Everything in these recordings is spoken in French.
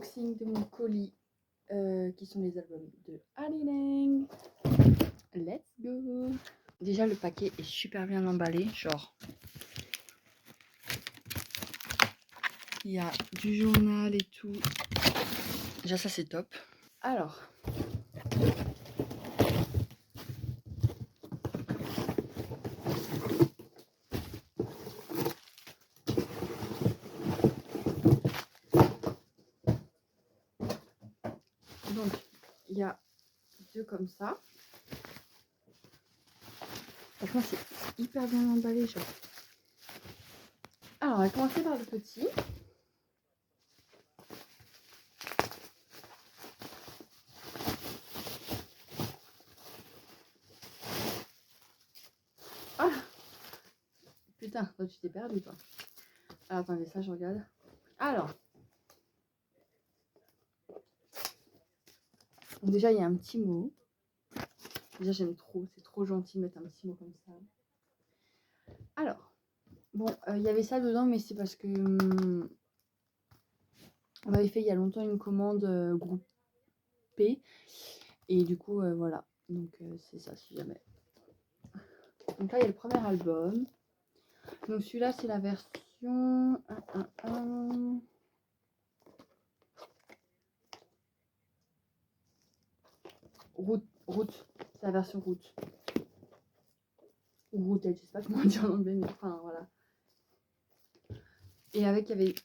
unboxing de mon colis qui sont les albums de Alineng. Let's go. Déjà le paquet est super bien emballé, genre il y a du journal et tout. Déjà ça c'est top. Alors donc il y a deux comme ça. Franchement c'est hyper bien emballé, genre. Alors on va commencer par le petit. Ah putain, toi tu t'es perdu toi. Alors attendez, ça je regarde. Alors donc déjà il y a un petit mot. Déjà j'aime trop, c'est trop gentil de mettre un petit mot comme ça. Alors, bon, il y avait ça dedans, mais c'est parce que on avait fait il y a longtemps une commande groupe P. Et du coup, voilà. Donc c'est ça si jamais. Donc là, il y a le premier album. Donc celui-là, c'est la version 1. Route. C'est la version route. Ou route, je sais pas comment dire en anglais, mais enfin voilà. Et avec, il y avait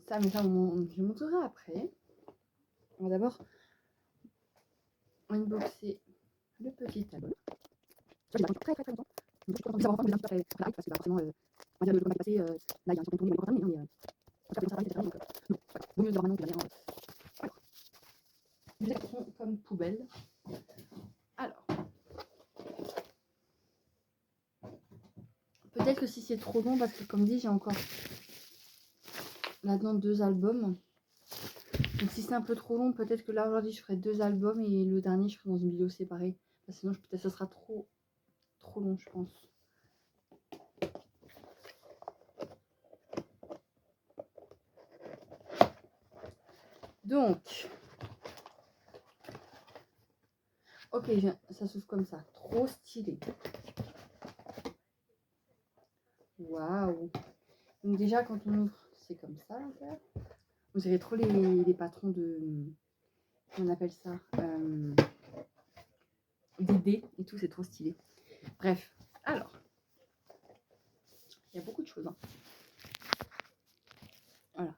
ça, mais ça, je le montrerai après. On va d'abord unboxer le petit album. Ça, il a très longtemps. Donc, je suis content de savoir quand parce que forcément, on va dire le combat est passé, là, il y a un certain tournoi, il va encore terminer, mais ça fait ça, donc non, voilà. Vaut mieux le maintenant que derrière. Voilà. Des actions comme poubelle. Alors, peut-être que si c'est trop long, parce que comme dit, j'ai encore là-dedans 2 albums. Donc si c'est un peu trop long, peut-être que là aujourd'hui je ferai 2 albums et le dernier je ferai dans une vidéo séparée. Parce que sinon peut-être ça sera trop long, je pense. Donc, ok, ça s'ouvre comme ça, trop stylé. Waouh. Donc déjà quand on ouvre, c'est comme ça l'intérieur. Vous avez trop les patrons de, on appelle ça, des dés et tout, c'est trop stylé. Bref, alors, il y a beaucoup de choses. Hein. Voilà.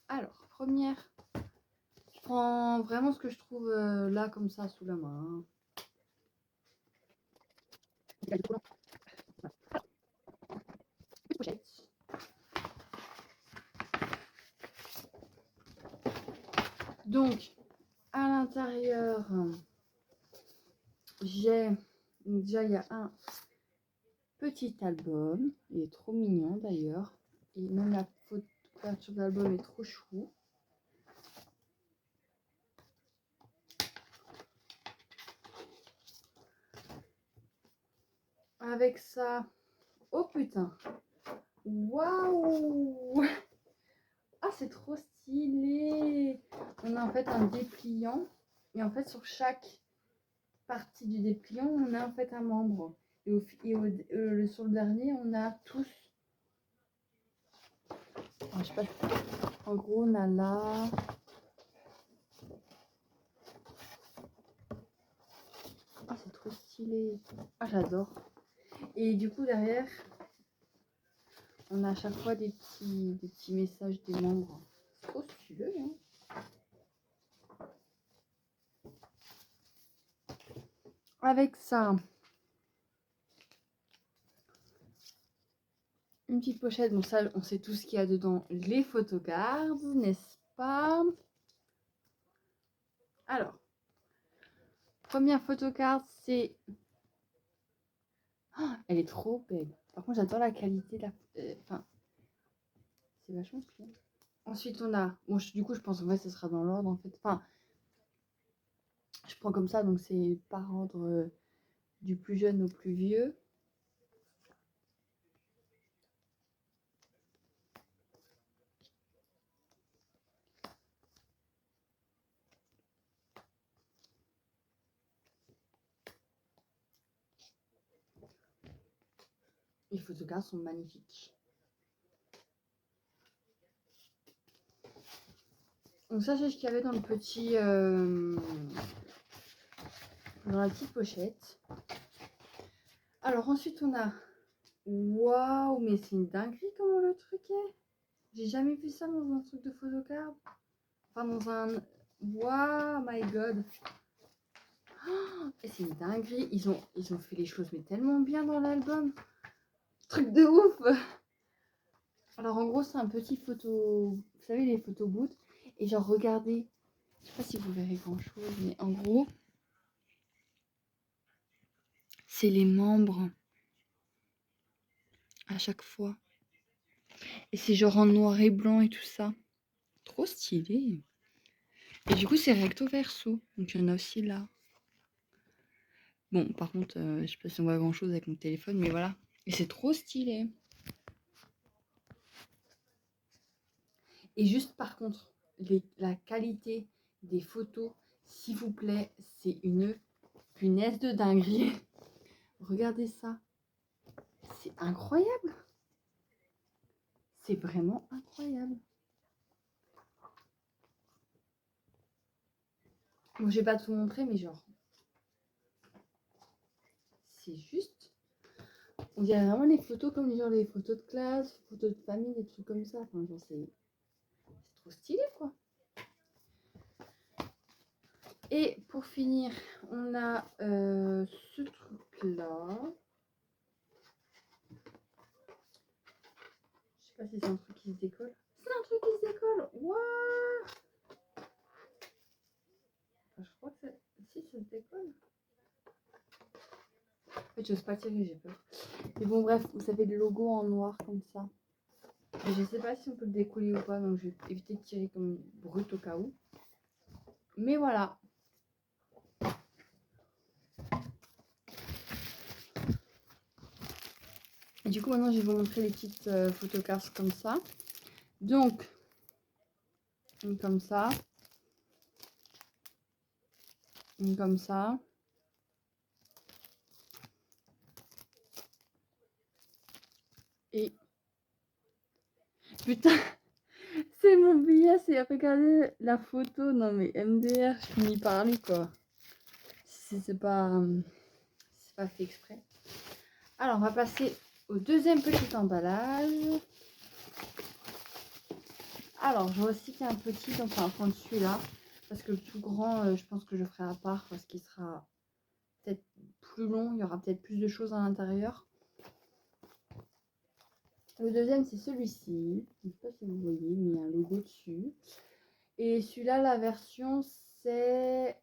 Alors, première, je prends vraiment ce que je trouve là comme ça sous la main. Donc, à l'intérieur, j'ai déjà il y a un petit album. Il est trop mignon d'ailleurs. Et même la couverture de l'album est trop chou. Avec ça, oh putain, waouh, ah c'est trop stylé. On a en fait un dépliant et en fait sur chaque partie du dépliant on a en fait un membre et, sur le dernier on a tous, je sais pas, en gros on a là, ah c'est trop stylé, ah j'adore. Et du coup derrière on a à chaque fois des petits messages des membres, c'est trop stylé hein. Avec ça, une petite pochette, bon ça on sait tout ce qu'il y a dedans, les photocards, n'est-ce pas? Alors, première photocard, c'est... Oh, elle est trop belle. Par contre j'adore la qualité, enfin, c'est vachement stylé. Ensuite on a, bon du coup je pense en vrai ce sera dans l'ordre en fait, enfin, je prends comme ça donc c'est par ordre du plus jeune au plus vieux. Les photocards sont magnifiques. Donc ça, c'est ce qu'il y avait dans le petit... dans la petite pochette. Alors ensuite, on a... Waouh, mais c'est une dinguerie comment le truc est. J'ai jamais vu ça dans un truc de photocard. Enfin, dans un... Waouh, my god. Oh, et c'est une dinguerie. Ils ont fait les choses mais tellement bien dans l'album. Truc de ouf. Alors en gros, c'est un petit photo... Vous savez, les photos boot. Et genre, regardez. Je sais pas si vous verrez grand chose, mais en gros, c'est les membres à chaque fois. Et c'est genre en noir et blanc et tout ça. Trop stylé. Et du coup, c'est recto verso. Donc il y en a aussi là. Bon, par contre, je sais pas si on voit grand chose avec mon téléphone, mais voilà. Et c'est trop stylé. Et juste par contre, la qualité des photos, s'il vous plaît, c'est une punaise de dinguerie. Regardez ça. C'est incroyable. C'est vraiment incroyable. Bon, je vais pas tout montrer, mais genre, c'est juste... On dirait vraiment les photos comme genre les photos de classe, photos de famille, des trucs comme ça. Enfin, genre, c'est trop stylé, quoi. Et pour finir, on a ce truc-là. Je sais pas si c'est un truc qui se décolle. C'est un truc qui se décolle. Waouh! Je crois que c'est... Si, ça se décolle. En fait, j'ose pas tirer, j'ai peur. Mais bon, bref, vous savez, le logo en noir comme ça. Et je sais pas si on peut le décoller ou pas, donc je vais éviter de tirer comme brut au cas où. Mais voilà. Et du coup, maintenant, je vais vous montrer les petites photocards comme ça. Donc, une comme ça. Une comme ça. Et... Putain, c'est mon billet, c'est regarder la photo. Non mais MDR, je finis par lui quoi. C'est pas fait exprès. Alors, on va passer au deuxième petit emballage. Alors, je vois aussi qu'il y a un petit, donc on va prendre celui-là. Parce que le tout grand, je pense que je ferai à part parce qu'il sera peut-être plus long. Il y aura peut-être plus de choses à l'intérieur. Le deuxième, c'est celui-ci. Je ne sais pas si vous voyez, mais il y a un logo dessus. Et celui-là, la version, c'est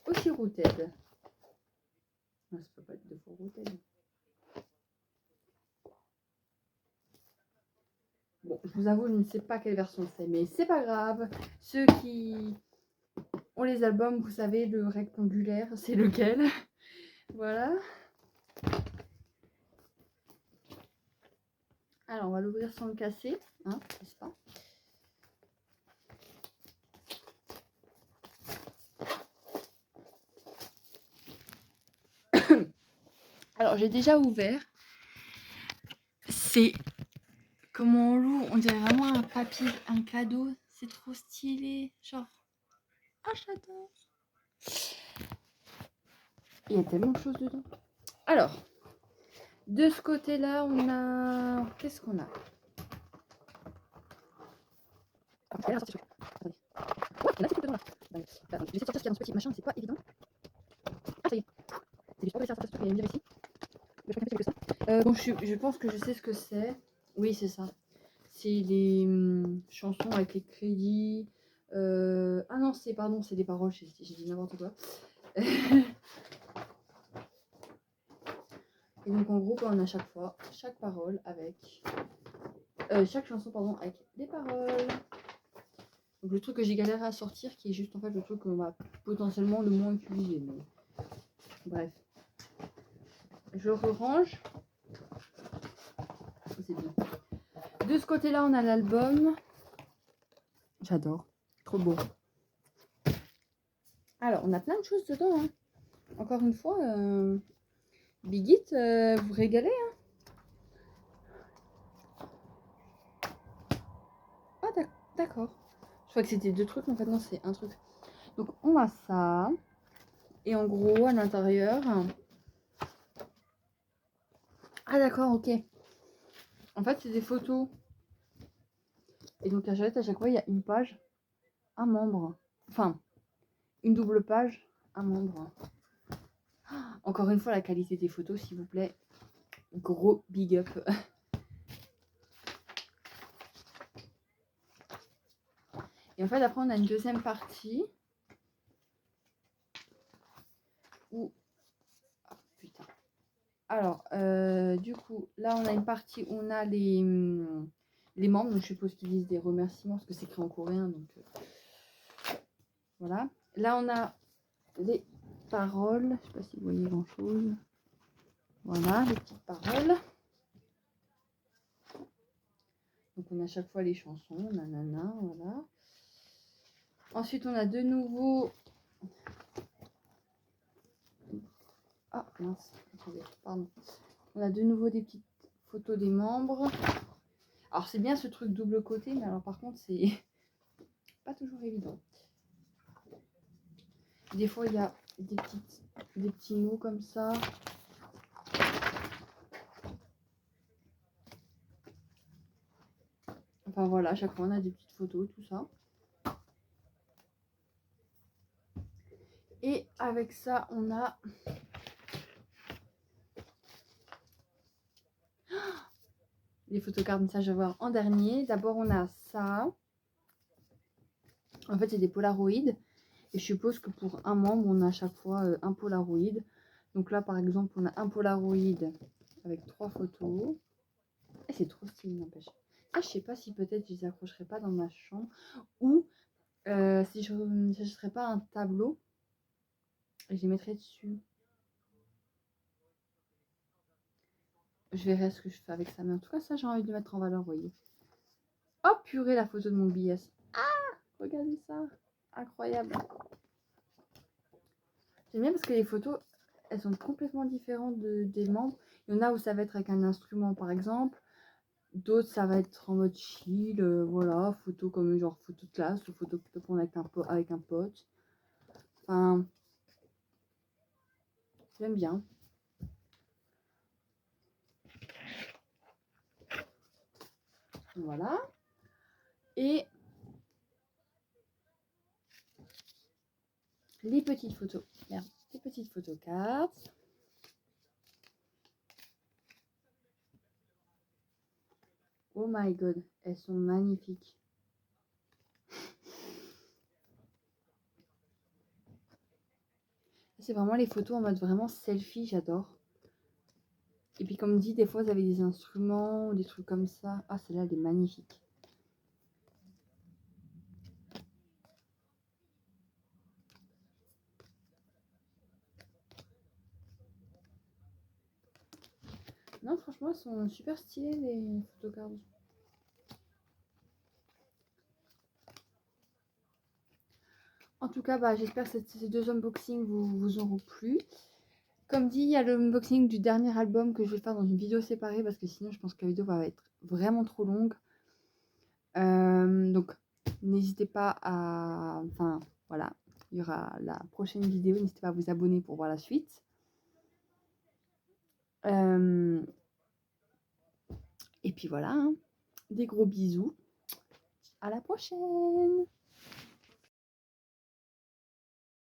aussi Rooted. Non, ça peut pas être deux fois Rooted. Bon, je vous avoue, je ne sais pas quelle version c'est, mais c'est pas grave. Ceux qui ont les albums, vous savez, le rectangulaire, c'est lequel. Voilà. Alors, on va l'ouvrir sans le casser, hein, n'est-ce pas? Alors, j'ai déjà ouvert. C'est... Comment on l'ouvre? On dirait vraiment un papier, un cadeau. C'est trop stylé. Genre... Ah, j'adore. Il y a tellement de choses dedans. Alors, de ce côté-là, on a... Qu'est-ce qu'on a? Attendez. Ouais, il y en a des trucs dedans là. Attends, je vais essayer de sortir ce qu'il y a dans ce petit machin, c'est pas évident. Ah, ça y est. C'est juste pas réussir à sortir ce truc et me dire ici. Mais je crois qu'il y a plus que ça. Bon, je pense que je sais ce que c'est. Oui, c'est ça. C'est les chansons avec les crédits. Ah non, pardon, c'est des paroles, j'ai dit n'importe quoi. Et donc en gros, on a chaque fois, chaque parole avec... chaque chanson, pardon, avec des paroles. Donc le truc que j'ai galéré à sortir, qui est juste en fait le truc qu'on va potentiellement le moins utiliser. Mais... Bref. Je range. C'est bien. De ce côté-là, on a l'album. J'adore. Trop beau. Alors, on a plein de choses dedans. Hein. Encore une fois, Big Hit, vous régalez. Hein. D'accord. Je crois que c'était 2 trucs, mais en fait non, c'est un truc. Donc on a ça. Et en gros, à l'intérieur... Ah d'accord, ok. En fait, c'est des photos. Et donc à chaque fois, il y a une page, un membre. Enfin, une double page, un membre. Encore une fois, la qualité des photos, s'il vous plaît. Gros big up. Et en fait, après, on a une deuxième partie où... Oh, putain. Alors, du coup, là, on a une partie où on a les membres. Donc, je suppose qu'ils disent des remerciements parce que c'est écrit en coréen. Donc, voilà. Là, on a les paroles. Je sais pas si vous voyez grand-chose. Voilà, les petites paroles. Donc, on a à chaque fois les chansons. Nanana, voilà. Ensuite, on a de nouveau... Ah, mince. Attendez, pardon. On a de nouveau des petites photos des membres. Alors, c'est bien ce truc double côté, mais alors par contre, c'est pas toujours évident. Des fois, il y a des petits mots comme ça. Enfin voilà, à chaque fois, on a des petites photos, tout ça. Et avec ça, on a... les photocards, ça je vais voir en dernier. D'abord, on a ça. En fait, c'est des polaroïdes. Et je suppose que pour un membre, on a à chaque fois un polaroïde. Donc là, par exemple, on a un polaroïde avec 3 photos. Et c'est trop stylé, n'empêche. Ah, je sais pas si peut-être je les accrocherai pas dans ma chambre. Ou si je ne serais pas un tableau, je les mettrais dessus. Je verrai ce que je fais avec ça. Mais en tout cas, ça, j'ai envie de mettre en valeur, vous voyez. Oh purée, la photo de mon billet. Ah, regardez ça. Incroyable. J'aime bien parce que les photos, elles sont complètement différentes des membres. Il y en a où ça va être avec un instrument, par exemple. D'autres, ça va être en mode chill. Voilà, photo comme genre photo de classe ou photo que tu peux prendre avec un pote. Enfin, j'aime bien. Voilà. Et les petites photos. Merde, les petites photos cartes. Oh my god, elles sont magnifiques. C'est vraiment les photos en mode vraiment selfie, j'adore. Et puis comme dit, des fois vous avez des instruments ou des trucs comme ça. Ah, celle-là, elle est magnifique. Non, franchement, elles sont super stylées, les photocards. En tout cas, bah, j'espère que ces 2 unboxings vous auront plu. Comme dit, il y a l'unboxing du dernier album que je vais faire dans une vidéo séparée parce que sinon, je pense que la vidéo va être vraiment trop longue. Donc, n'hésitez pas à... Enfin, voilà, il y aura la prochaine vidéo. N'hésitez pas à vous abonner pour voir la suite. Et puis voilà, hein. Des gros bisous. À la prochaine!